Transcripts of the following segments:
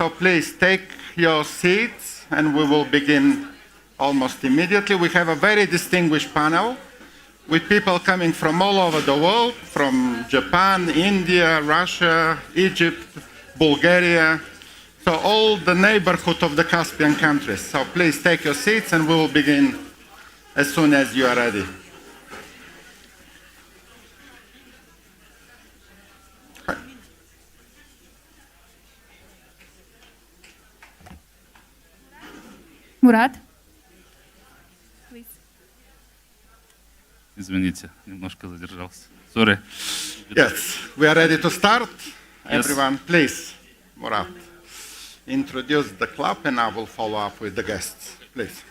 So please take your seats and we will begin almost immediately. We have a very distinguished panel with people coming from all over the world, from Japan, India, Russia, Egypt, Bulgaria, so all the neighborhood of the Caspian countries. So please take your seats and we will begin as soon as you are ready. Murat? Please. Извините, немножко задержался. Sorry. Yes, we are ready to start. Yes. Everyone, please, Murat, introduce the club and I will follow up with the guests. Please.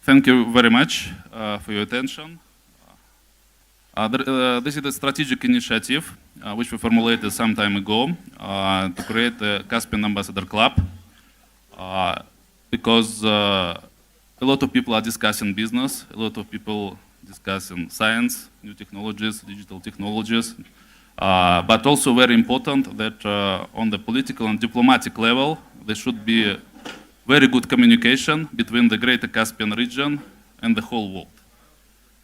Thank you very much for your attention. This is a strategic initiative which we formulated some time ago to create a Caspian Ambassador Club because a lot of people are discussing business, a lot of people discussing science, new technologies, digital technologies, but also very important that on the political and diplomatic level there should be very good communication between the Greater Caspian region and the whole world.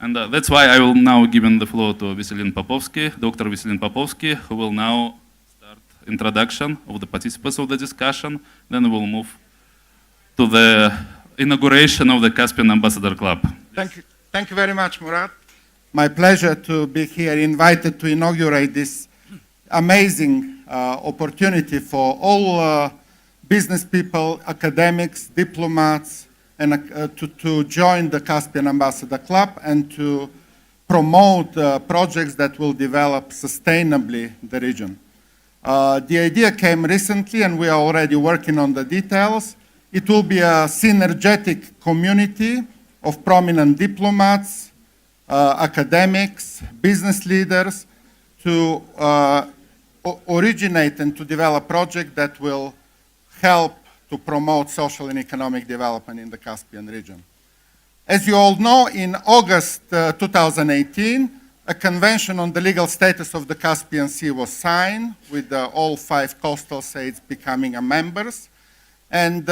And that's why I will now give the floor to Veselin Popovsky, Dr. Veselin Popovsky, who will now start introduction of the participants of the discussion. Then we will move to the inauguration of the Caspian Ambassador Club. Thank you very much, Murat. My pleasure to be here, invited to inaugurate this amazing opportunity for all business people, academics, diplomats, and to join the Caspian Ambassador Club and to promote projects that will develop sustainably the region. The idea came recently and we are already working on the details. It will be a synergetic community of prominent diplomats, academics, business leaders to originate and to develop projects that will help to promote social and economic development in the Caspian region. As you all know, in August 2018, a convention on the legal status of the Caspian Sea was signed, with all 5 coastal states becoming members. And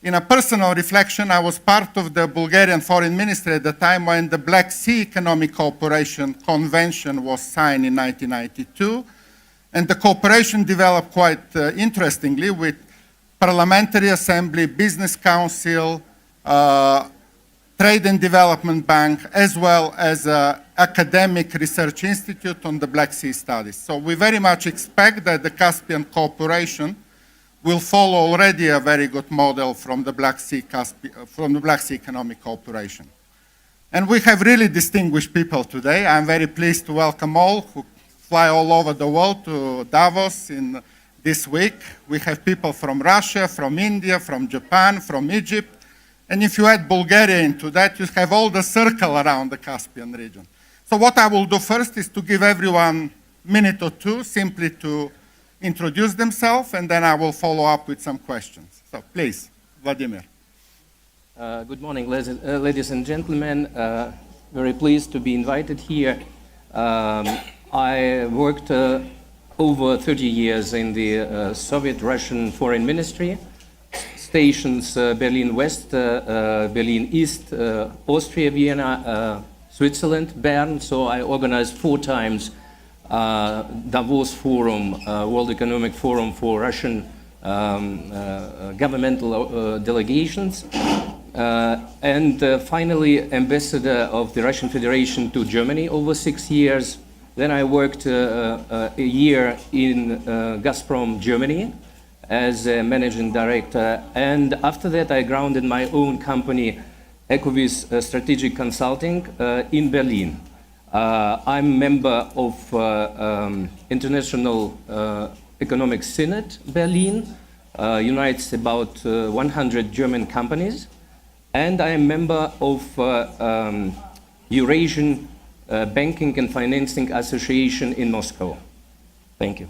in a personal reflection, I was part of the Bulgarian Foreign Ministry at the time when the Black Sea Economic Cooperation Convention was signed in 1992. And the cooperation developed quite interestingly with Parliamentary Assembly, Business Council, Trade and Development Bank, as well as Academic Research Institute on the Black Sea Studies. So we very much expect that the Caspian cooperation will follow already a very good model from the Black Sea Economic Cooperation. And we have really distinguished people today. I'm very pleased to welcome all who fly all over the world to Davos in this week. We have people from Russia, from India, from Japan, from Egypt. And if you add Bulgaria into that, you have all the circle around the Caspian region. So what I will do first is to give everyone a minute or two simply to introduce themselves, and then I will follow up with some questions. So please, Vladimir. Good morning, ladies and gentlemen. Very pleased to be invited here. I worked over 30 years in the Soviet-Russian Foreign Ministry, stations Berlin West, Berlin East, Austria, Vienna, Switzerland, Bern. So I organized 4 times Davos Forum, World Economic Forum for Russian governmental delegations. And finally, ambassador of the Russian Federation to Germany over 6 years. Then I worked a year in Gazprom, Germany, as a managing director. And after that, I grounded my own company, ECOVIS Strategic Consulting, in Berlin. I'm a member of International Economic Synod, Berlin, unites about 100 German companies. And I am a member of Eurasian Banking and Financing Association in Moscow. Thank you.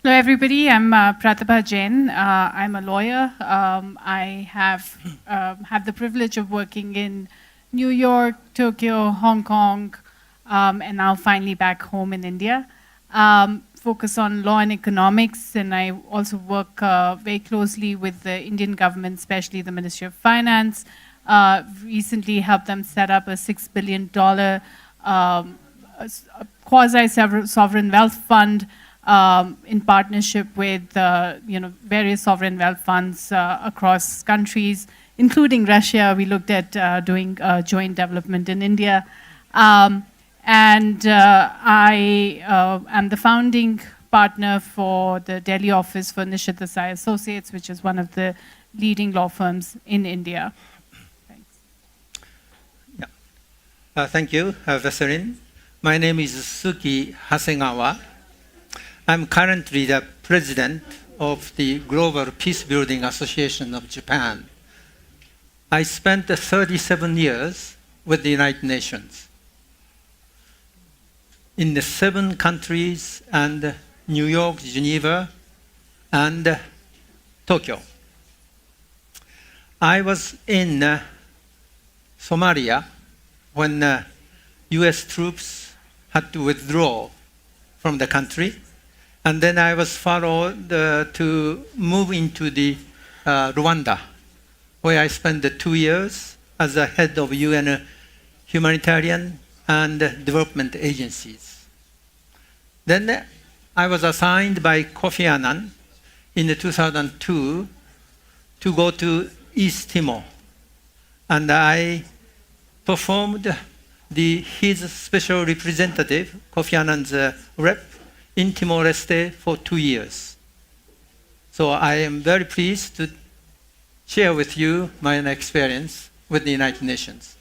Hello, everybody. I'm Pratibha Jain. I'm a lawyer. I have had the privilege of working in New York, Tokyo, Hong Kong, and now finally back home in India. focus on law and economics, and I also work very closely with the Indian government, especially the Ministry of Finance. Recently helped them set up a $6 billion quasi-sovereign wealth fund in partnership with various sovereign wealth funds across countries, including Russia. We looked at doing joint development in India. I am the founding partner for the Delhi office for Nishith Desai Associates, which is one of the leading law firms in India. Thanks. Yeah. Thank you, Veserin. My name is Suki Hasegawa. I'm currently the president of the Global Peace Building Association of Japan. I spent 37 years with the United Nations in the 7 countries and New York, Geneva, and Tokyo. I was in Somalia when US troops had to withdraw from the country, and then I was followed to move into the Rwanda, where I spent 2 years as the head of UN humanitarian and development agencies. Then I was assigned by Kofi Annan in 2002 to go to East Timor, and I performed his special representative, Kofi Annan's rep, in Timor-Leste for 2 years. So I am very pleased to share with you my experience with the United Nations.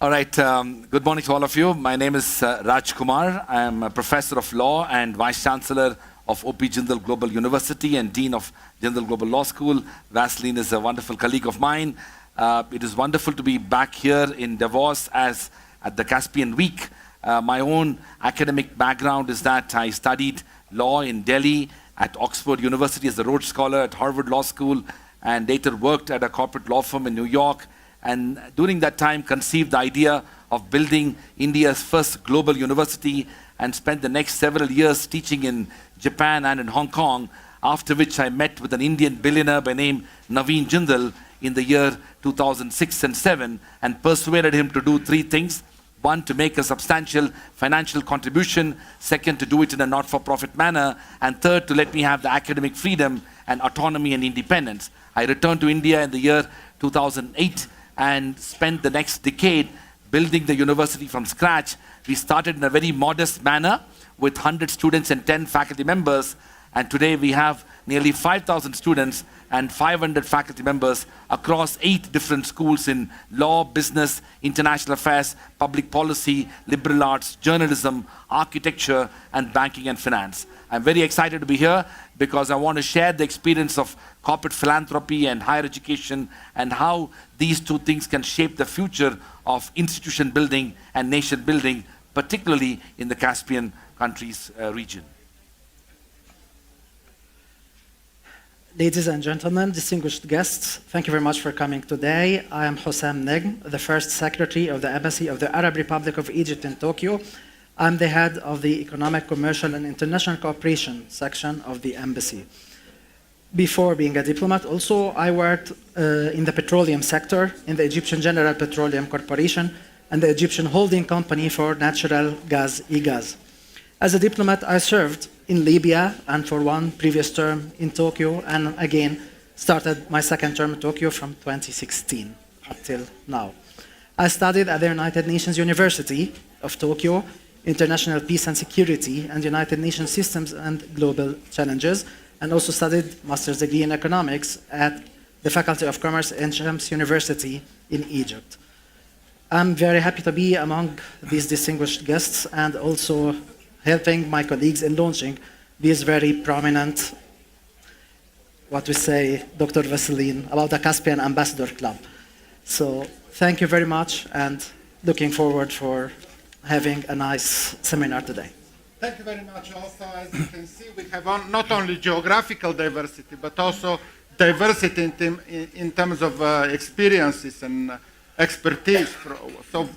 All right, good morning to all of you. My name is Raj Kumar. I am a professor of law and Vice Chancellor of OP Jindal Global University and Dean of Jindal Global Law School. Vaseline is a wonderful colleague of mine. It is wonderful to be back here in Davos at the Caspian Week. My own academic background is that I studied law in Delhi at Oxford University as a Rhodes Scholar at Harvard Law School, and later worked at a corporate law firm in New York. And during that time conceived the idea of building India's first global university, and spent the next several years teaching in Japan and in Hong Kong, after which I met with an Indian billionaire by name Naveen Jindal in the year 2006 and 7 and persuaded him to do 3 things. 1, to make a substantial financial contribution. 2, to do it in a not-for-profit manner. And 3rd, to let me have the academic freedom and autonomy and independence. I returned to India in the year 2008 and spent the next decade building the university from scratch. We started in a very modest manner with 100 students and 10 faculty members, and today we have nearly 5,000 students and 500 faculty members across 8 different schools in law, business, international affairs, public policy, liberal arts, journalism, architecture, and banking and finance. I'm very excited to be here because I want to share the experience of corporate philanthropy and higher education and how these 2 things can shape the future of institution building and nation building, particularly in the Caspian countries region. Ladies and gentlemen, distinguished guests, thank you very much for coming today. I am Hassam Negm, the first secretary of the Embassy of the Arab Republic of Egypt in Tokyo. I'm the head of the Economic, Commercial, and International Cooperation section of the embassy. Before being a diplomat, also, I worked in the petroleum sector in the Egyptian General Petroleum Corporation and the Egyptian holding company for natural gas, EGAZ. As a diplomat, I served in Libya and for 1 previous term in Tokyo, and again started my 2nd term in Tokyo from 2016 up till now. I studied at the United Nations University of Tokyo, International Peace and Security and United Nations Systems and Global Challenges, and also studied master's degree in economics at the Faculty of Commerce at Shams University in Egypt. I'm very happy to be among these distinguished guests and also helping my colleagues in launching this very prominent, Dr. Vaseline, about the Caspian Ambassador Club. So thank you very much and looking forward for having a nice seminar today. Thank you very much. Also, as you can see, we have not only geographical diversity, but also diversity in terms of experiences and expertise. So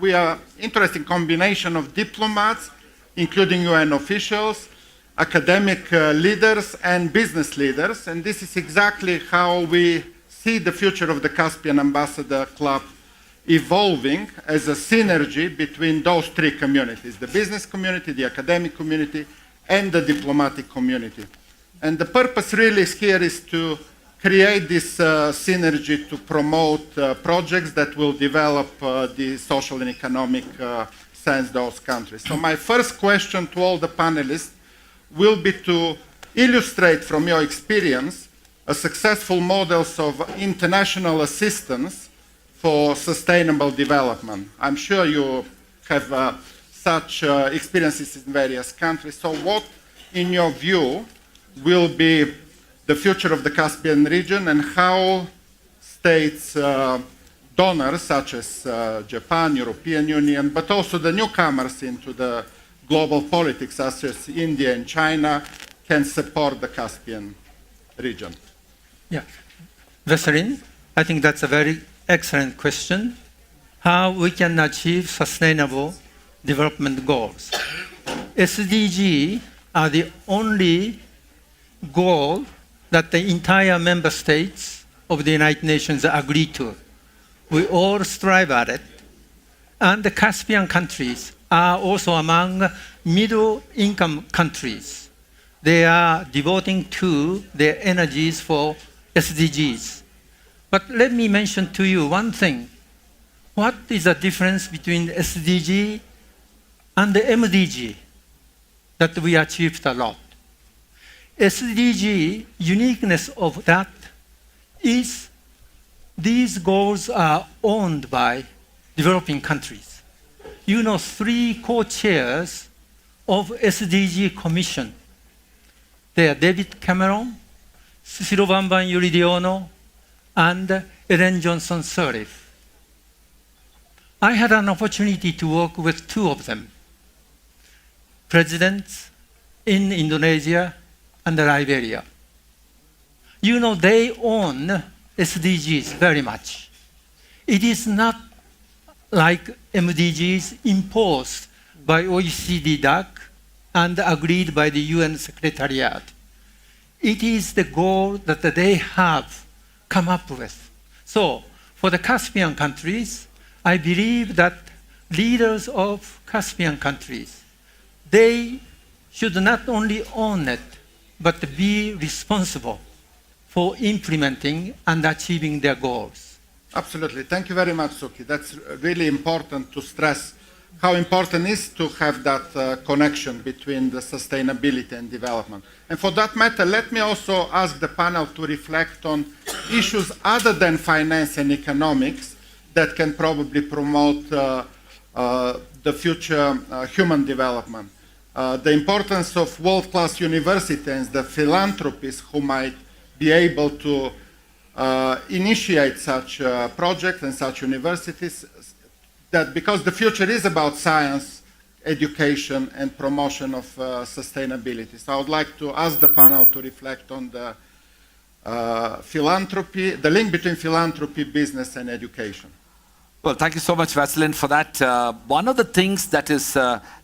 we are interesting combination of diplomats, including UN officials, academic leaders, and business leaders. And this is exactly how we see the future of the Caspian Ambassador Club evolving as a synergy between those three communities, the business community, the academic community, and the diplomatic community. And the purpose really here is to create this synergy to promote projects that will develop the social and economic sense of those countries. So my first question to all the panelists will be to illustrate from your experience a successful models of international assistance for sustainable development. I'm sure you have such experiences in various countries. So what, in your view, will be the future of the Caspian region, and how states, donors such as Japan, European Union, but also the newcomers into the global politics such as India and China, can support the Caspian region? Yeah. Veselin, I think that's a very excellent question. How we can achieve sustainable development goals. SDG are the only goal that the entire member states of the United Nations agree to. We all strive at it. And the Caspian countries are also among middle income countries. They are devoting to their energies for SDGs. But let me mention to you one thing. What is the difference between SDG and the MDG that we achieved a lot? SDG uniqueness of that is these goals are owned by developing countries. You know, 3 co-chairs of SDG Commission. They are David Cameron, Cicero Bamban Yuridiano, and Ellen Johnson Sirleaf. I had an opportunity to work with 2 of them, presidents in Indonesia and Liberia. You know, they own SDGs very much. It is not like MDGs imposed by OECD DAC and agreed by the UN Secretariat. It is the goal that they have come up with. So, for the Caspian countries, I believe that leaders of Caspian countries, they should not only own it, but be responsible for implementing and achieving their goals. Absolutely. Thank you very much, Suki. That's really important to stress how important it is to have that connection between the sustainability and development. And for that matter, let me also ask the panel to reflect on issues other than finance and economics that can probably promote the future human development. The importance of world-class universities, the philanthropists who might be able to initiate such projects and such universities, that because the future is about science, education, and promotion of sustainability. So I would like to ask the panel to reflect on the philanthropy, the link between philanthropy, business, and education. Well, thank you so much, Veselin, for that. One of the things that is,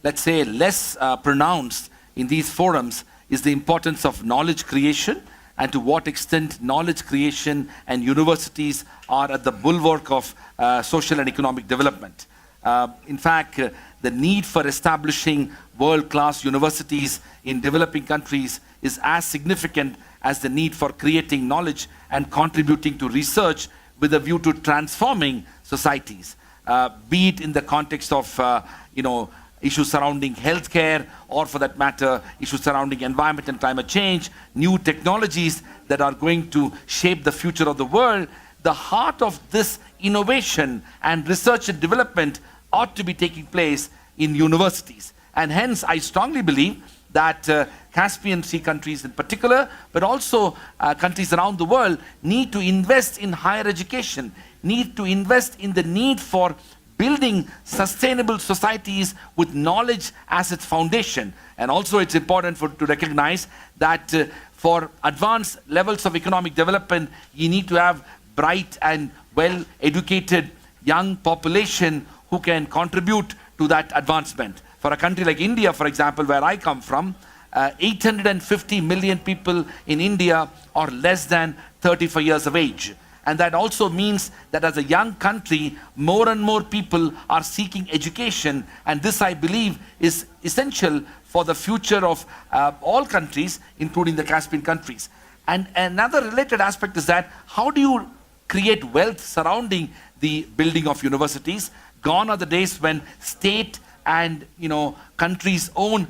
let's say, less pronounced in these forums is the importance of knowledge creation, and to what extent knowledge creation and universities are at the bulwark of social and economic development. In fact, the need for establishing world-class universities in developing countries is as significant as the need for creating knowledge and contributing to research with a view to transforming societies, be it in the context of issues surrounding healthcare, or for that matter, issues surrounding environment and climate change, new technologies that are going to shape the future of the world. The heart of this innovation and research and development ought to be taking place in universities. And hence, I strongly believe that Caspian Sea countries in particular, but also countries around the world, need to invest in higher education, need to invest in the need for building sustainable societies with knowledge as its foundation. And also it's important to recognize that for advanced levels of economic development, you need to have bright and well-educated young population who can contribute to that advancement. For a country like India, for example, where I come from, 850 million people in India are less than 35 years of age. And that also means that as a young country, more and more people are seeking education. And this, I believe, is essential for the future of all countries, including the Caspian countries. And another related aspect is that how do you create wealth surrounding the building of universities? Gone are the days when state and countries' own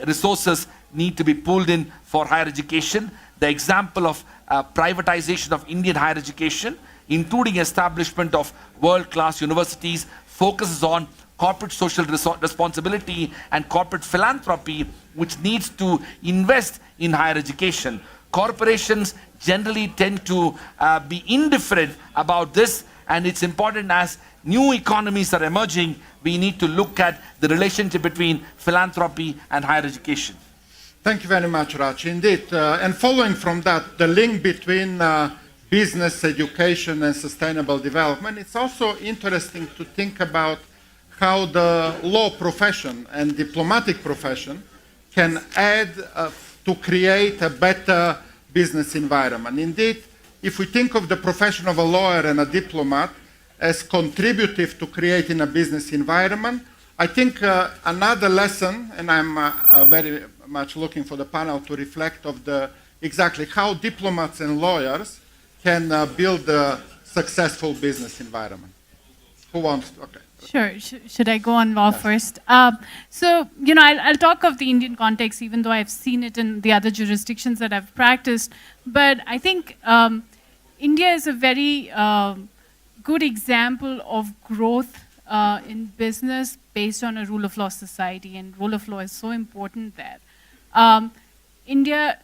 resources need to be pulled in for higher education. The example of privatization of Indian higher education, including establishment of world-class universities, focuses on corporate social responsibility and corporate philanthropy, which needs to invest in higher education. Corporations generally tend to be indifferent about this, and it's important as new economies are emerging, we need to look at the relationship between philanthropy and higher education. Thank you very much, Raj. Indeed, and following from that, the link between business, education, and sustainable development, it's also interesting to think about how the law profession and diplomatic profession can add to create a better business environment. Indeed, if we think of the profession of a lawyer and a diplomat as contributive to creating a business environment, I think another lesson, and I'm very much looking for the panel to reflect of exactly how diplomats and lawyers can build a successful business environment. Who wants to? Okay. Sure. Should I go on law first? So, I'll talk of the Indian context, even though I've seen it in the other jurisdictions that I've practiced. But I think India is a very good example of growth in business based on a rule of law society, and rule of law is so important there. India,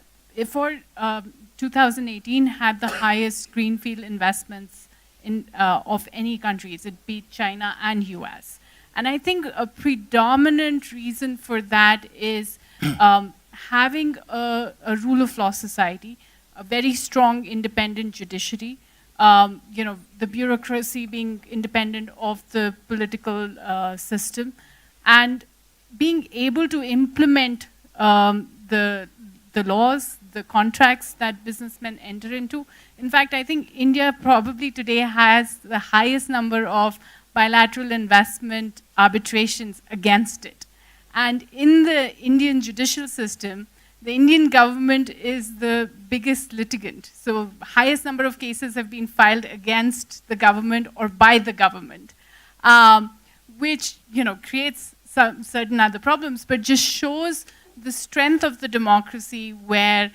for 2018, had the highest greenfield investments of any countries. It beat China and US. And I think a predominant reason for that is having a rule of law society, a very strong independent judiciary, the bureaucracy being independent of the political system, and being able to implement the laws, the contracts that businessmen enter into. In fact, I think India probably today has the highest number of bilateral investment arbitrations against it. And in the Indian judicial system, the Indian government is the biggest litigant. So highest number of cases have been filed against the government or by the government, which creates some certain other problems, but just shows the strength of the democracy where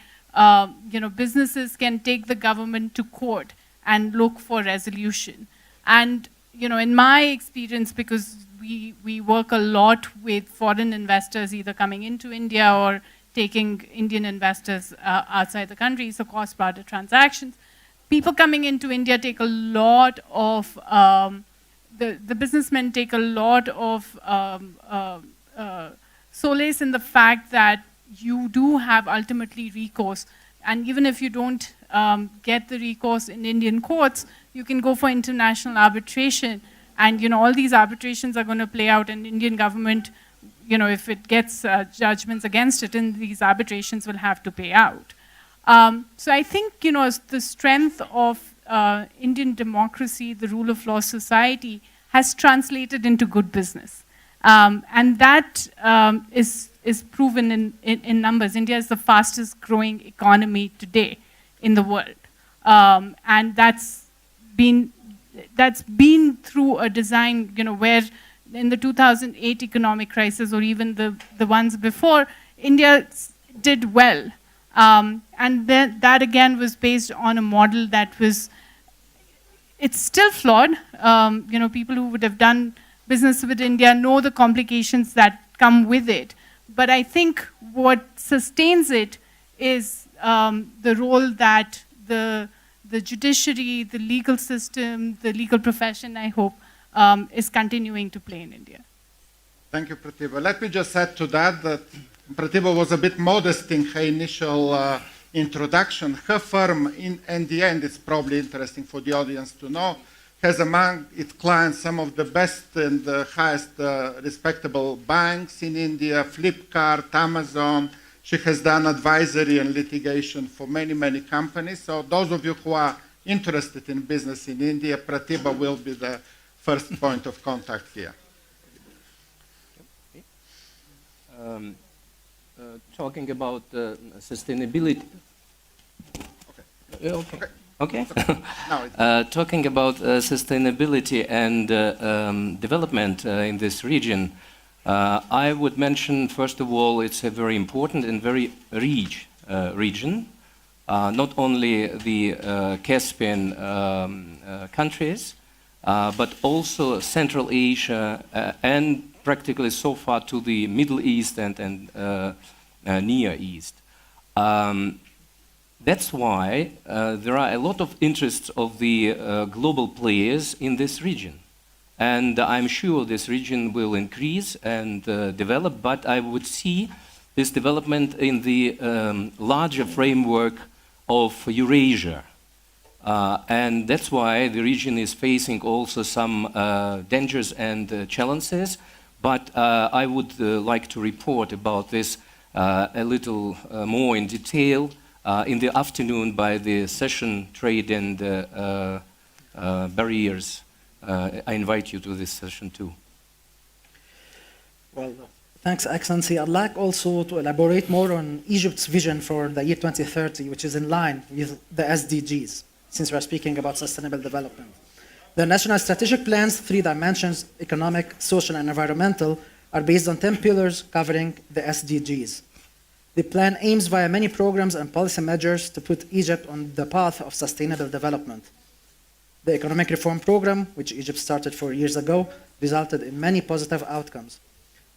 businesses can take the government to court and look for resolution. And in my experience, because we work a lot with foreign investors either coming into India or taking Indian investors outside the country, so cross-border transactions, people coming into India take a lot of, the businessmen take a lot of solace in the fact that you do have ultimately recourse. And even if you don't get the recourse in Indian courts, you can go for international arbitration. And all these arbitrations are going to play out, and Indian government, if it gets judgments against it, and these arbitrations will have to pay out. So I think, the strength of Indian democracy, the rule of law society, has translated into good business. And that is proven in numbers. India is the fastest growing economy today in the world. And that's been through a design, where in the 2008 economic crisis, or even the ones before, India did well. And then that again was based on a model that was, it's still flawed. People who would have done business with India know the complications that come with it. But I think what sustains it is the role that the judiciary, the legal system, the legal profession, I hope, is continuing to play in India. Thank you, Pratibha. Let me just add to that Pratibha was a bit modest in her initial introduction. Her firm, in the end, it's probably interesting for the audience to know, has among its clients some of the best and the highest respectable banks in India, Flipkart, Amazon. She has done advisory and litigation for many, many companies. So those of you who are interested in business in India, Pratibha will be the first point of contact here. Talking about sustainability. Okay. Talking about sustainability and development in this region, I would mention, first of all, it's a very important and very rich region. Not only the Caspian countries, but also Central Asia and practically so far to the Middle East and Near East. That's why there are a lot of interests of the global players in this region. And I'm sure this region will increase and develop, but I would see this development in the larger framework of Eurasia. And that's why the region is facing also some dangers and challenges. But I would like to report about this a little more in detail in the afternoon by the session Trade and Barriers. I invite you to this session too. Well, thanks, Excellency. I'd like also to elaborate more on Egypt's vision for the year 2030, which is in line with the SDGs, since we're speaking about sustainable development. The national strategic plan's 3 dimensions, economic, social, and environmental, are based on 10 pillars covering the SDGs. The plan aims via many programs and policy measures to put Egypt on the path of sustainable development. The economic reform program, which Egypt started 4 years ago, resulted in many positive outcomes.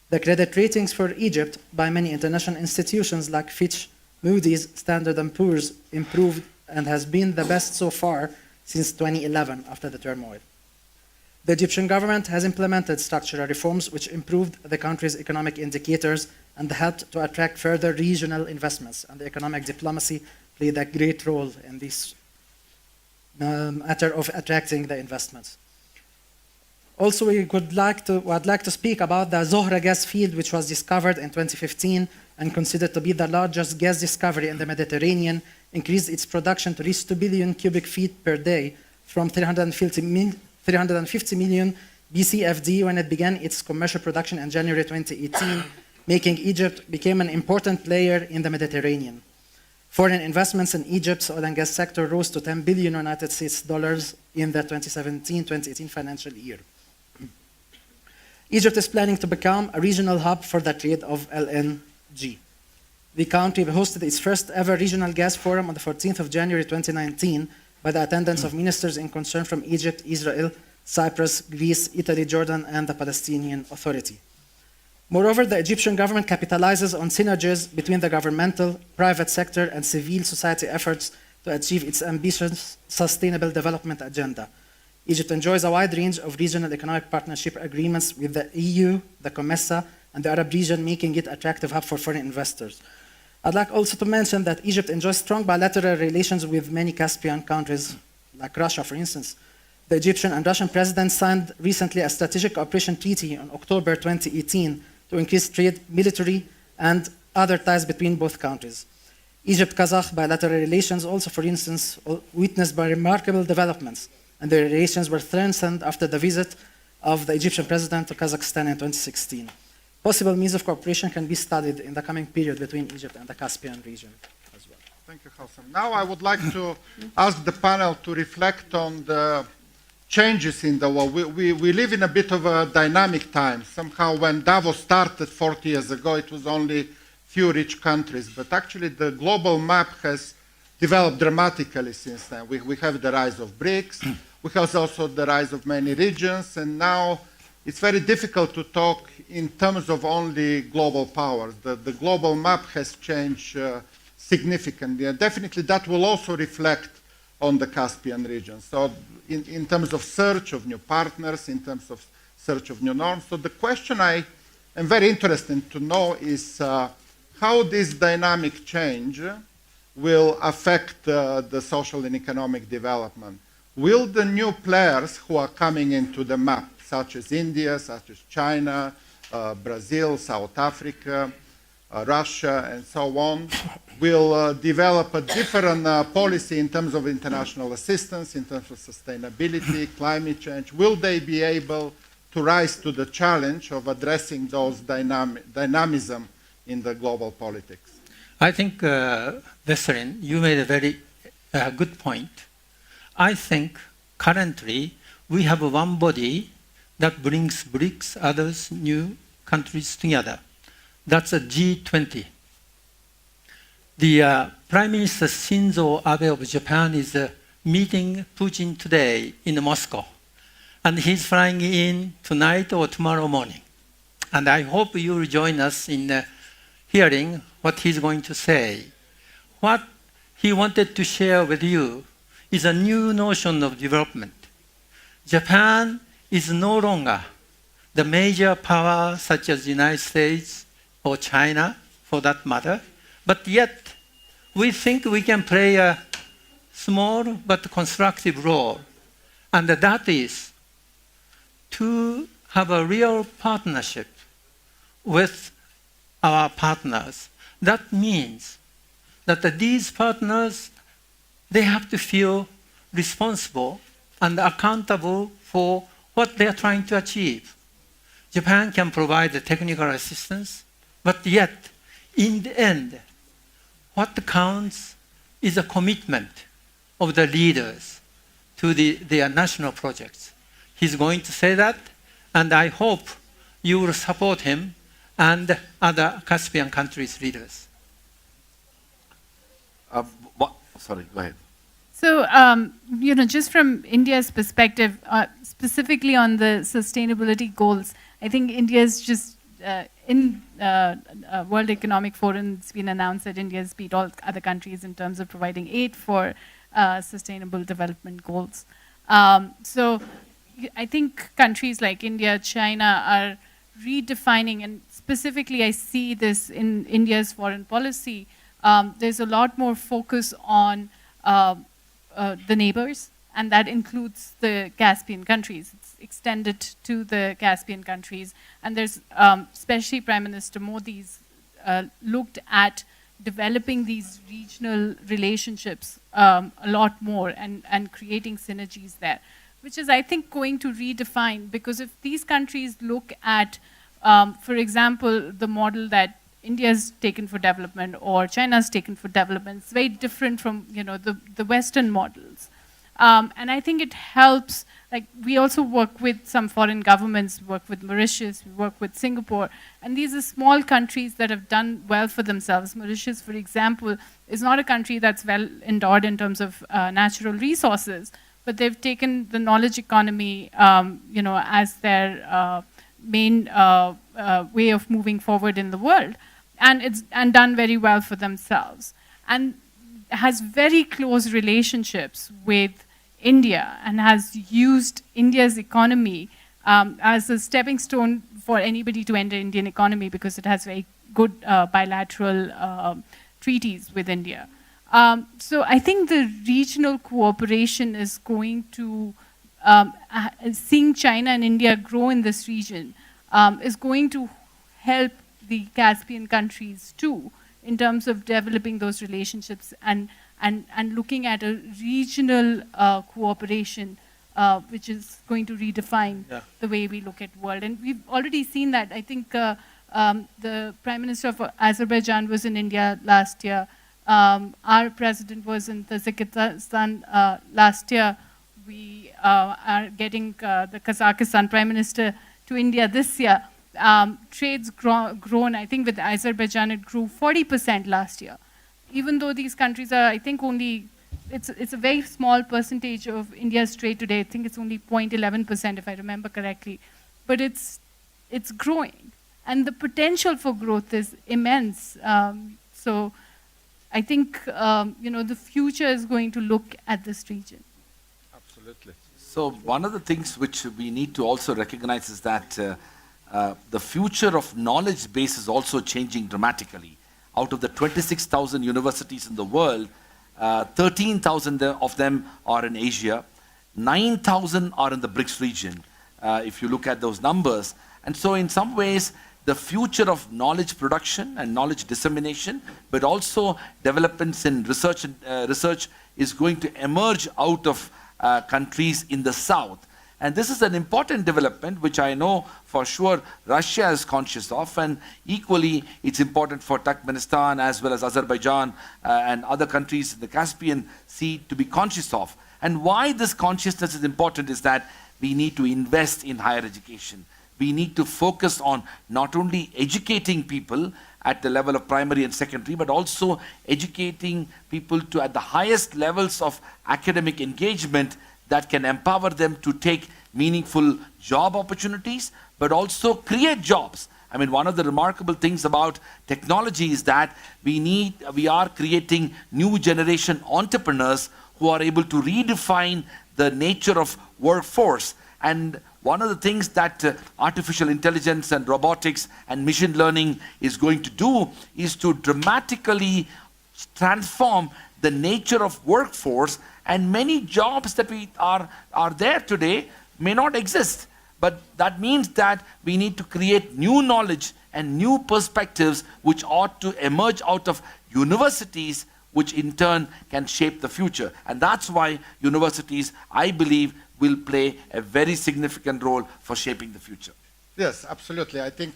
The credit ratings for Egypt by many international institutions like Fitch, Moody's, Standard & Poor's improved and has been the best so far since 2011 after the turmoil. The Egyptian government has implemented structural reforms which improved the country's economic indicators and helped to attract further regional investments, and the economic diplomacy played a great role in this matter of attracting the investments. Also, I'd like to speak about the Zohra gas field, which was discovered in 2015 and considered to be the largest gas discovery in the Mediterranean, increased its production to reach 2 billion cubic feet per day from 350 million BCFD when it began its commercial production in January 2018, making Egypt become an important player in the Mediterranean. Foreign investments in Egypt's oil and gas sector rose to $10 billion United States dollars in the 2017-2018 financial year. Egypt is planning to become a regional hub for the trade of LNG. The country hosted its first ever regional gas forum on the 14th of January 2019 by the attendance of ministers in concern from Egypt, Israel, Cyprus, Greece, Italy, Jordan, and the Palestinian Authority. Moreover, the Egyptian government capitalizes on synergies between the governmental, private sector, and civil society efforts to achieve its ambitious sustainable development agenda. Egypt enjoys a wide range of regional economic partnership agreements with the EU, the COMESA, and the Arab region, making it an attractive hub for foreign investors. I'd like also to mention that Egypt enjoys strong bilateral relations with many Caspian countries, like Russia, for instance. The Egyptian and Russian presidents signed recently a strategic cooperation treaty in October 2018 to increase trade, military, and other ties between both countries. Egypt-Kazakh bilateral relations also, for instance, witnessed by remarkable developments, and the relations were strengthened after the visit of the Egyptian president to Kazakhstan in 2016. Possible means of cooperation can be studied in the coming period between Egypt and the Caspian region as well. Thank you, Hassam. Now I would like to ask the panel to reflect on the changes in the world. We live in a bit of a dynamic time. Somehow when Davos started 40 years ago, it was only few rich countries, but actually the global map has developed dramatically since then. We have the rise of BRICS, we have also the rise of many regions, and now it's very difficult to talk in terms of only global powers. The global map has changed significantly, and definitely that will also reflect on the Caspian region. So in terms of search of new partners, in terms of search of new norms. So the question I am very interested to know is how this dynamic change will affect the social and economic development. will the new players who are coming into the map, such as India, such as China, Brazil, South Africa, Russia, and so on, will develop a different policy in terms of international assistance, in terms of sustainability, climate change? Will they be able to rise to the challenge of addressing those dynamism in the global politics? I think, Veselin, you made a very good point. I think currently we have one body that brings BRICS, others, new countries together. That's a G20. The Prime Minister Shinzo Abe of Japan is meeting Putin today in Moscow. And he's flying in tonight or tomorrow morning. And I hope you will join us in hearing what he's going to say. What he wanted to share with you is a new notion of development. Japan is no longer the major power such as the United States or China, for that matter, but yet we think we can play a small but constructive role, and that is to have a real partnership with our partners. That means that these partners, they have to feel responsible and accountable for what they are trying to achieve. Japan can provide the technical assistance, but yet, in the end, what counts is a commitment of the leaders to their national projects. He's going to say that, and I hope you will support him and other Caspian countries' leaders. Sorry, go ahead. So, just from India's perspective, specifically on the sustainability goals, I think India is just in World Economic Forum, it's been announced that India has beat all other countries in terms of providing aid for sustainable development goals. So I think countries like India, China are redefining, and specifically I see this in India's foreign policy. There's a lot more focus on the neighbors, and that includes the Caspian countries. It's extended to the Caspian countries. And there's, especially Prime Minister Modi's looked at developing these regional relationships a lot more and creating synergies there, which is, I think, going to redefine, because if these countries look at, for example, the model that India's taken for development or China's taken for development, it's very different from the Western models. And I think it helps, like we also work with some foreign governments, work with Mauritius, we work with Singapore, and these are small countries that have done well for themselves. Mauritius, for example, is not a country that's well endowed in terms of natural resources, but they've taken the knowledge economy, as their main way of moving forward in the world, and done very well for themselves, and has very close relationships with India, and has used India's economy as a stepping stone for anybody to enter Indian economy, because it has very good bilateral treaties with India. So I think the regional cooperation is going to, seeing China and India grow in this region, is going to help the Caspian countries too, in terms of developing those relationships and looking at a regional cooperation, which is going to redefine the way we look at world. And we've already seen that. I think the Prime Minister of Azerbaijan was in India last year. Our president was in Tajikistan last year. We are getting the Kazakhstan Prime Minister to India this year. Trade's grown, I think with Azerbaijan it grew 40% last year. Even though these countries are, I think only, it's a very small percentage of India's trade today. I think it's only 0.11% if I remember correctly. But it's growing. And the potential for growth is immense. So I think, the future is going to look at this region. Absolutely. So one of the things which we need to also recognize is that the future of knowledge base is also changing dramatically. Out of the 26,000 universities in the world, 13,000 of them are in Asia, 9,000 are in the BRICS region, if you look at those numbers. And so in some ways, the future of knowledge production and knowledge dissemination, but also developments in research is going to emerge out of countries in the south. And this is an important development, which I know for sure Russia is conscious of, and equally it's important for Turkmenistan as well as Azerbaijan and other countries in the Caspian Sea to be conscious of. And why this consciousness is important is that we need to invest in higher education. We need to focus on not only educating people at the level of primary and secondary, but also educating people to at the highest levels of academic engagement that can empower them to take meaningful job opportunities, but also create jobs. I mean, one of the remarkable things about technology is that we are creating new generation entrepreneurs who are able to redefine the nature of workforce. And one of the things that artificial intelligence and robotics and machine learning is going to do is to dramatically transform the nature of workforce, and many jobs that are there today may not exist. But that means that we need to create new knowledge and new perspectives which ought to emerge out of universities, which in turn can shape the future. And that's why universities, I believe, will play a very significant role for shaping the future. Yes, absolutely. I think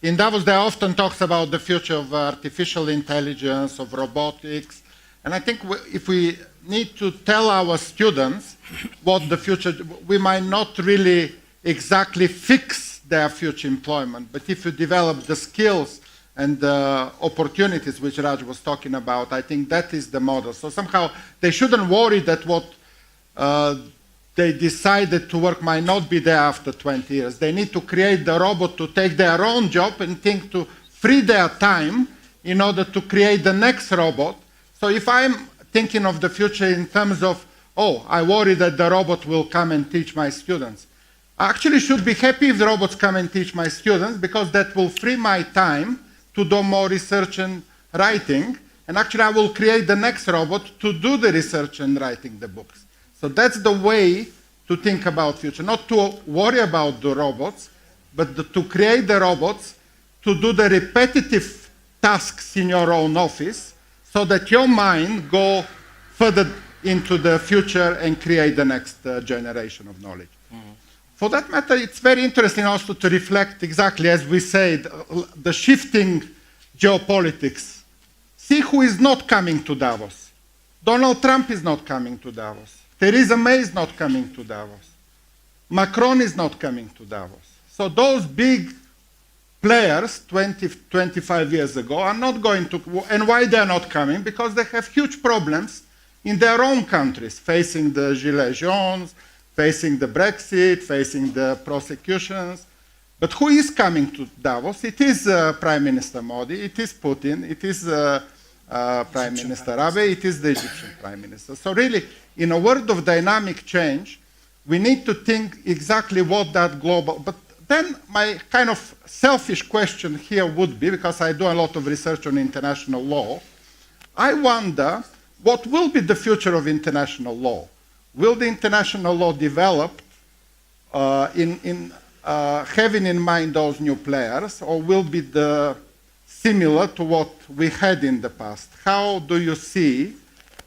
in Davos there often talks about the future of artificial intelligence, of robotics. And I think if we need to tell our students what the future, we might not really exactly fix their future employment, but if you develop the skills and the opportunities which Raj was talking about, I think that is the model. So somehow they shouldn't worry that what they decided to work might not be there after 20 years. They need to create the robot to take their own job and think to free their time in order to create the next robot. So if I'm thinking of the future in terms of, oh, I worry that the robot will come and teach my students, I actually should be happy if the robots come and teach my students, because that will free my time to do more research and writing. And actually I will create the next robot to do the research and writing the books. So that's the way to think about future, not to worry about the robots, but to create the robots to do the repetitive tasks in your own office, so that your mind go further into the future and create the next generation of knowledge. Mm-hmm. For that matter, it's very interesting also to reflect exactly, as we said, the shifting geopolitics. See who is not coming to Davos. Donald Trump is not coming to Davos. Theresa May is not coming to Davos. Macron is not coming to Davos. So those big players 20, 25 years ago are not going to, and why they're not coming? Because they have huge problems in their own countries, facing the Gilets jaunes, facing the Brexit, facing the prosecutions. But who is coming to Davos? It is Prime Minister Modi, it is Putin, it is Prime Minister Abe, it is the Egyptian Prime Minister. So really, in a world of dynamic change, we need to think exactly what that global, but then my kind of selfish question here would be, because I do a lot of research on international law, I wonder what will be the future of international law? Will the international law develop having in mind those new players, or will be similar to what we had in the past? How do you see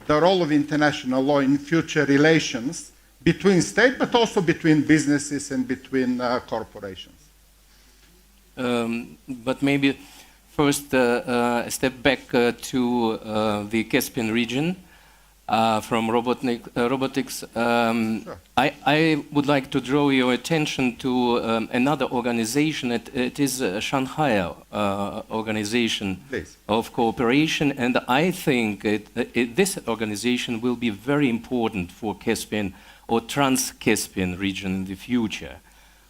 the role of international law in future relations between states, but also between businesses and between corporations? But maybe first a step back to the Caspian region from robotics. Sure. I would like to draw your attention to another organization. It is a Shanghai organization Please. of cooperation, and I think this organization will be very important for Caspian or Trans-Caspian region in the future.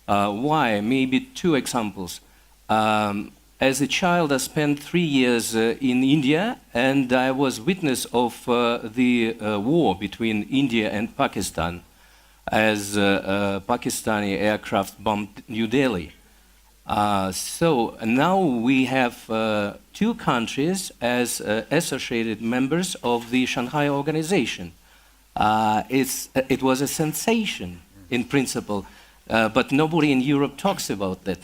Why? Maybe two examples. As a child, I spent 3 years in India, and I was witness of the war between India and Pakistan as Pakistani aircraft bombed New Delhi. So now we have two countries as associated members of the Shanghai organization. It was a sensation in principle, but nobody in Europe talks about that.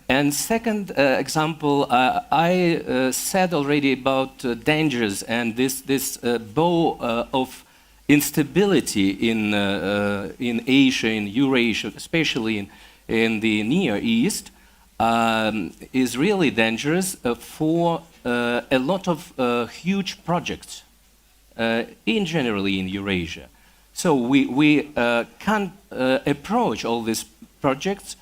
And second example, I said already about dangers and this bow of instability in Asia, in Eurasia, especially in the Near East, is really dangerous for a lot of huge projects in generally in Eurasia. So we can't approach all these projects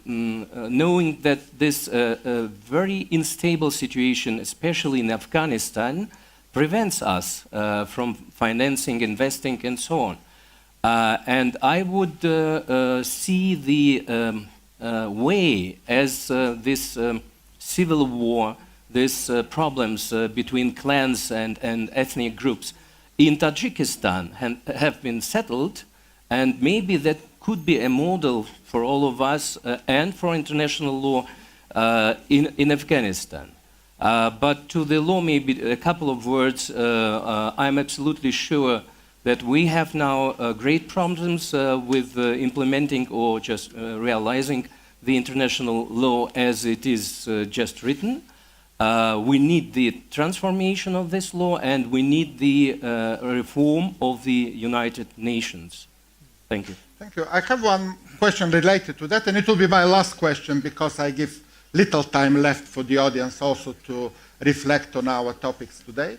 knowing that this very unstable situation, especially in Afghanistan, prevents us from financing, investing, and so on. And I would see the way as this civil war, these problems between clans and ethnic groups in Tajikistan have been settled, and maybe that could be a model for all of us and for international law in Afghanistan. But to the law, maybe a couple of words. I'm absolutely sure that we have now great problems with implementing or just realizing the international law as it is just written. We need the transformation of this law, and we need the reform of the United Nations. Thank you. Thank you. I have one question related to that, and it will be my last question because I give little time left for the audience also to reflect on our topics today,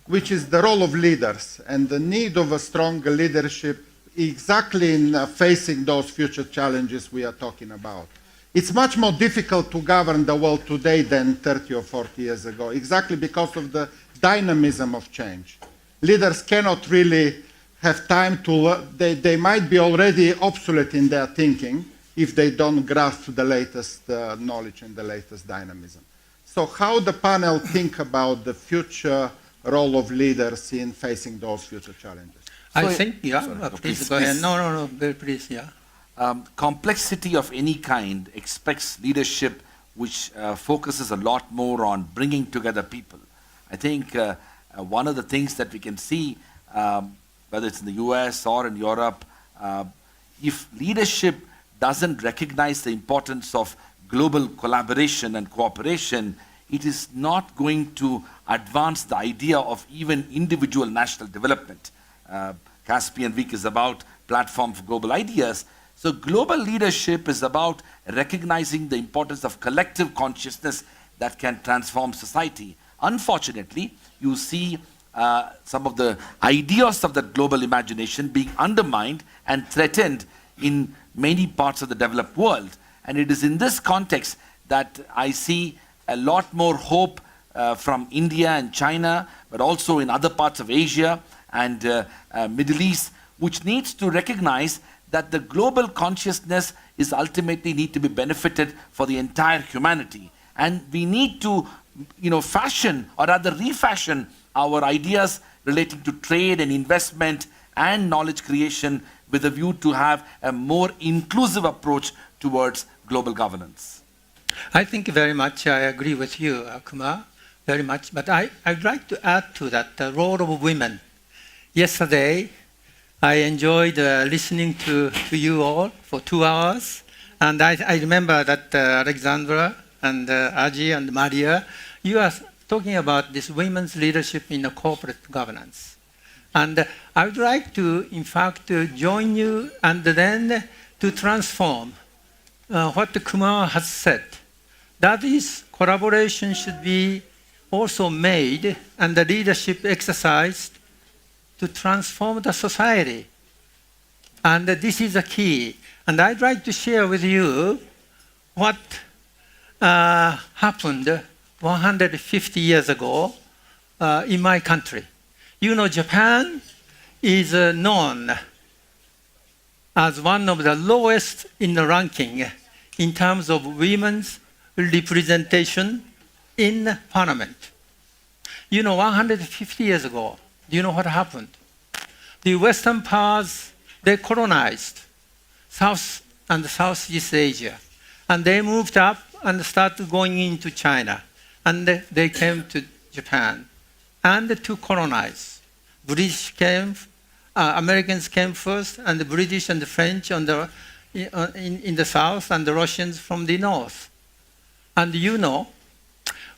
which is the role of leaders and the need of a strong leadership exactly in facing those future challenges we are talking about. It's much more difficult to govern the world today than 30 or 40 years ago, exactly because of the dynamism of change. Leaders cannot really have time to, they might be already obsolete in their thinking if they don't grasp the latest knowledge and the latest dynamism. So how the panel think about the future role of leaders in facing those future challenges? I think, yeah, please go ahead. No, please, yeah. Complexity of any kind expects leadership which focuses a lot more on bringing together people. I think one of the things that we can see, whether it's in the US or in Europe, if leadership doesn't recognize the importance of global collaboration and cooperation, it is not going to advance the idea of even individual national development. Caspian Week is about platform for global ideas. So global leadership is about recognizing the importance of collective consciousness that can transform society. Unfortunately, you see some of the ideas of that global imagination being undermined and threatened in many parts of the developed world. And it is in this context that I see a lot more hope from India and China, but also in other parts of Asia and Middle East, which needs to recognize that the global consciousness is ultimately need to be benefited for the entire humanity. And we need to, fashion or rather refashion our ideas relating to trade and investment and knowledge creation with a view to have a more inclusive approach towards global governance. I think very much I agree with you, Kumar, very much. But I'd like to add to that the role of women. Yesterday, I enjoyed listening to you all for 2 hours. And I remember that Alexandra and Aji and Maria, you are talking about this women's leadership in the corporate governance. And I would like to, in fact, join you and then to transform what Kumar has said. That is, collaboration should be also made and the leadership exercised to transform the society. And this is a key. And I'd like to share with you what happened 150 years ago in my country. Japan is known as one of the lowest in the ranking in terms of women's representation in parliament. 150 years ago, do you know what happened? The Western powers, they colonized South and Southeast Asia. And they moved up and started going into China. And they came to Japan and to colonize. Americans came first, and the British and the French in the south, and the Russians from the north. And you know,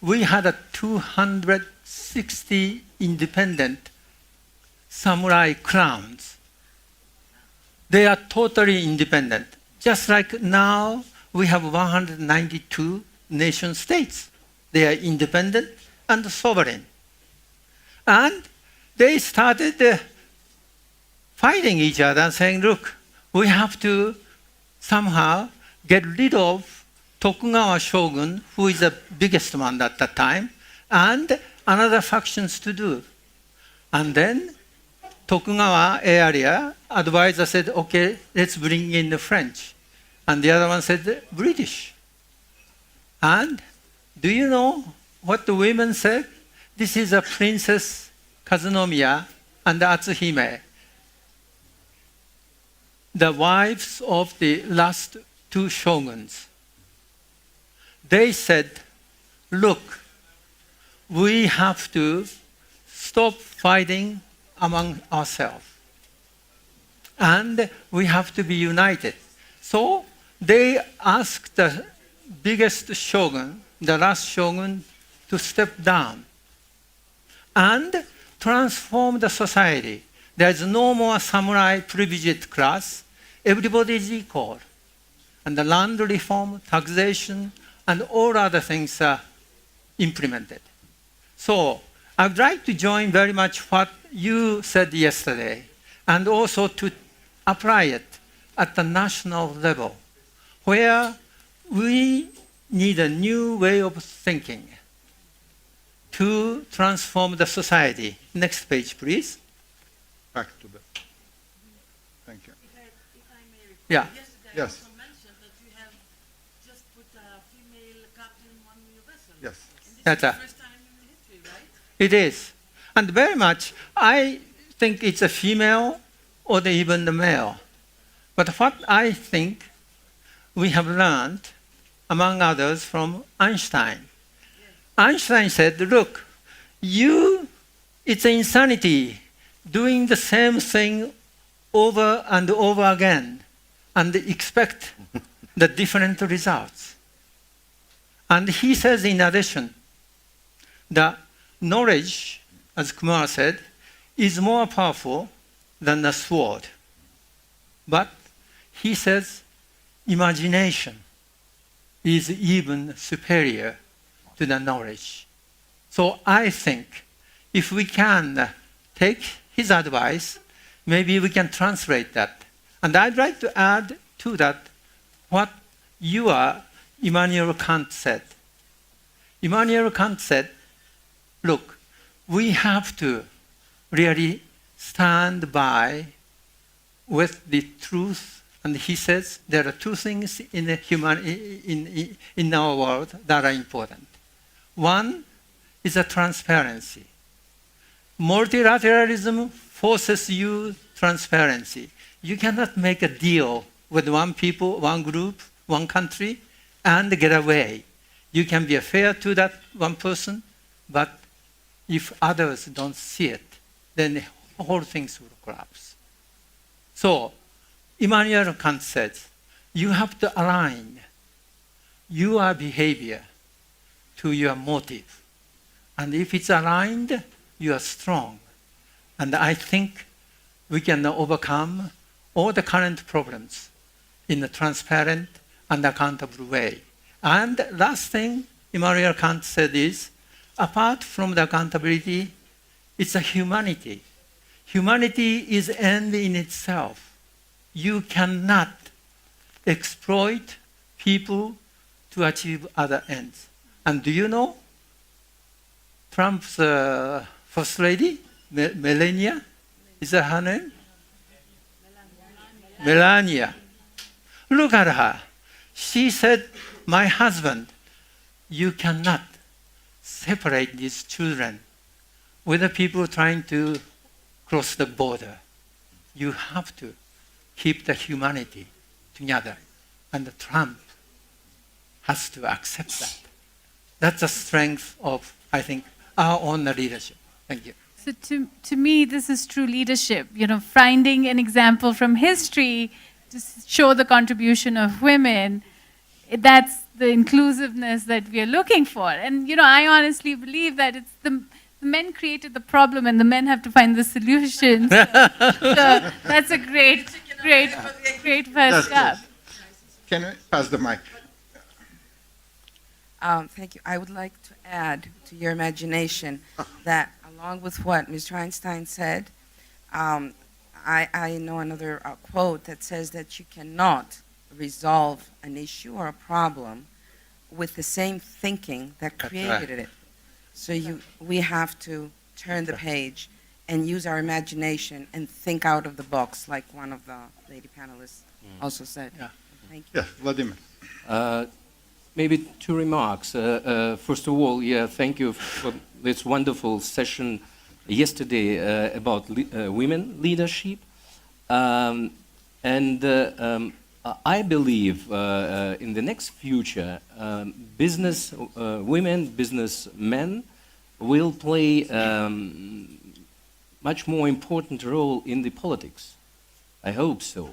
we had 260 independent samurai clans. They are totally independent. Just like now, we have 192 nation states. They are independent and sovereign. And they started fighting each other and saying, look, we have to somehow get rid of Tokugawa shogun, who is the biggest one at that time, and another factions to do. And then Tokugawa area advisor said, okay, let's bring in the French. And the other one said, British. And do you know what the women said? This is a Princess Kazunomiya and Atsuhime, the wives of the last two shoguns. They said, look, we have to stop fighting among ourselves. And we have to be united. So they asked the biggest shogun, the last shogun, to step down and transform the society. There is no more samurai privileged class. Everybody is equal. And the land reform, taxation, and all other things are implemented. So I would like to join very much what you said yesterday, and also to apply it at the national level, where we need a new way of thinking to transform the society. Next page, please. Back to the. Thank you. If I may repeat, Yes. Yeah. yesterday I also mentioned that you have just put a female captain on your vessel. Yes. And this That's is a- the first time in history, right? It is. And very much, I think it's a female or even the male. But what I think we have learned, among others, from Einstein. Einstein said, look, it's insanity doing the same thing over and over again and expect the different results. And he says, in addition, that knowledge, as Kumar said, is more powerful than the sword. But he says imagination is even superior to the knowledge. So I think if we can take his advice, maybe we can translate that. And I'd like to add to that what Immanuel Kant said. Immanuel Kant said, look, we have to really stand by with the truth. And he says there are two things in our world that are important. One is a transparency. Multilateralism forces you transparency. You cannot make a deal with one people, one group, one country, and get away. You can be fair to that one person, but if others don't see it, then the whole things will collapse. So, Immanuel Kant says, you have to align your behavior to your motive. And if it's aligned, you are strong. And I think we can overcome all the current problems in a transparent and accountable way. And last thing Immanuel Kant said is, apart from the accountability, it's a humanity. Humanity is end in itself. You cannot exploit people to achieve other ends. And do you know Trump's first lady, Melania? Is that her name? Melania. Look at her. She said, my husband, you cannot separate these children with the people trying to cross the border. You have to keep the humanity together. And Trump has to accept that. That's the strength of, I think, our own leadership. Thank you. So to me, this is true leadership. You know, finding an example from history to show the contribution of women. That's the inclusiveness that we are looking for. And you know, I honestly believe that it's the men created the problem, and the men have to find the solutions. So that's a great first step. Can we pass the mic? Thank you. I would like to add to your imagination that, along with what Mr. Einstein said, I know another quote that says that you cannot resolve an issue or a problem with the same thinking that created it. So we have to turn the page and use our imagination and think out of the box, like one of the lady panelists also said. Yeah. Thank you. Yes, Vladimir. Maybe two remarks. First of all, thank you for this wonderful session yesterday about women leadership. I believe in the next future, business women, businessmen will play much more important role in the politics. I hope so.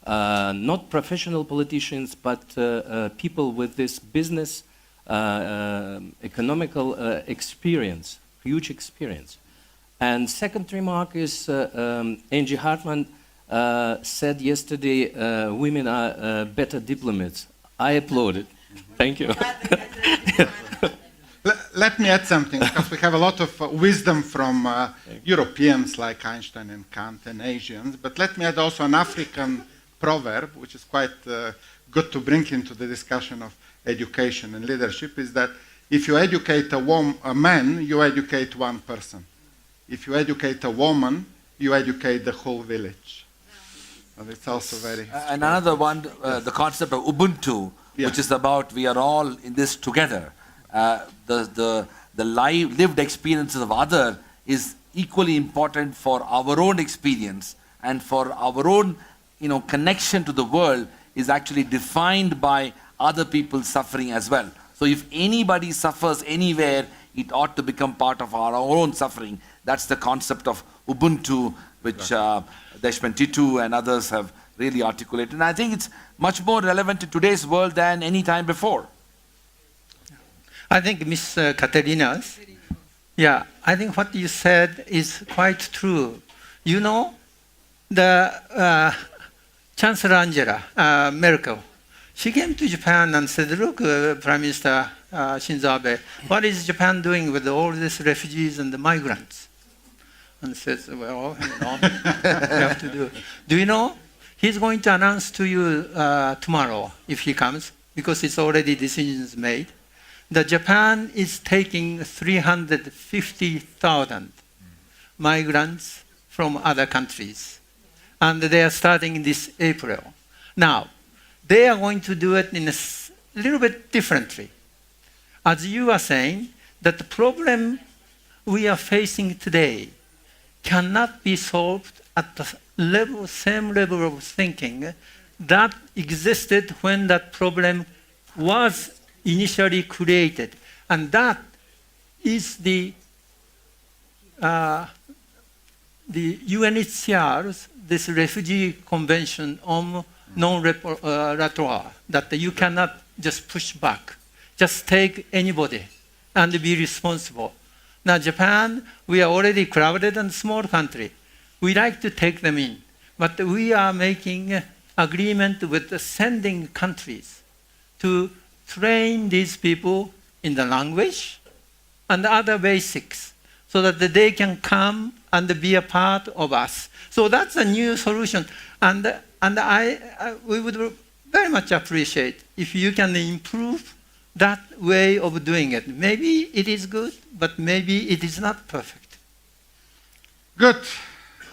Not professional politicians, but people with this business economical experience, huge experience. And second remark is Angie Hartman said yesterday, women are better diplomats. I applaud it. Thank you. Let me add something, because we have a lot of wisdom from Europeans like Einstein and Kant and Asians, but let me add also an African proverb, which is quite good to bring into the discussion of education and leadership, is that if you educate a man, you educate one person. If you educate a woman, you educate the whole village. And it's also very... Another one, the concept of Ubuntu, which is about we are all in this together. The lived experiences of other is equally important for our own experience, and for our own connection to the world is actually defined by other people's suffering as well. So if anybody suffers anywhere, it ought to become part of our own suffering. That's the concept of Ubuntu, which Deshman Titu and others have really articulated. And I think it's much more relevant to today's world than any time before. I think Ms. Katerina's, I think what you said is quite true. You know, the Chancellor Angela Merkel, she came to Japan and said, look, Prime Minister Shinzo Abe, what is Japan doing with all these refugees and the migrants? And says, well, you have to do. Do you know? He's going to announce to you tomorrow, if he comes, because it's already decisions made, that Japan is taking 350,000 migrants from other countries. And they are starting this April. Now, they are going to do it in a little bit differently. As you are saying, that the problem we are facing today cannot be solved at the same level of thinking that existed when that problem was initially created. And that is the UNHCR's this refugee convention on non-return, that you cannot just push back, just take anybody and be responsible. Now Japan, we are already crowded and small country. We like to take them in, but we are making agreement with the sending countries to train these people in the language and other basics, so that they can come and be a part of us. So that's a new solution. And we would very much appreciate if you can improve that way of doing it. Maybe it is good, but maybe it is not perfect. Good.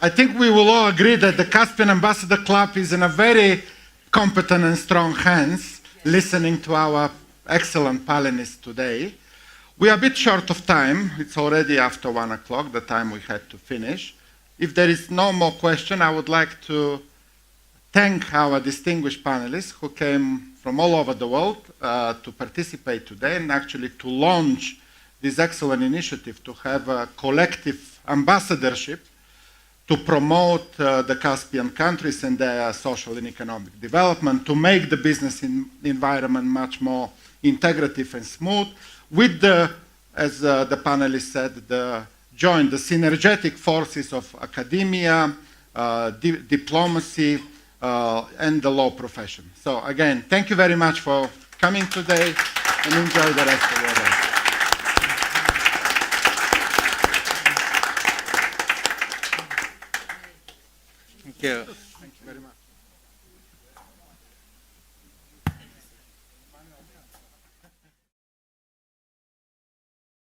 I think we will all agree that the Caspian Ambassador Club is in a very competent and strong hands, listening to our excellent panelists today. We are a bit short of time. It's already after 1 o'clock, the time we had to finish. If there is no more question, I would like to thank our distinguished panelists who came from all over the world to participate today and actually to launch this excellent initiative to have a collective ambassadorship to promote the Caspian countries and their social and economic development, to make the business environment much more integrative and smooth, with the, as the panelists said, the synergetic forces of academia, diplomacy, and the law profession. So again, thank you very much for coming today, and enjoy the rest of your day. Thank you. Thank you very much.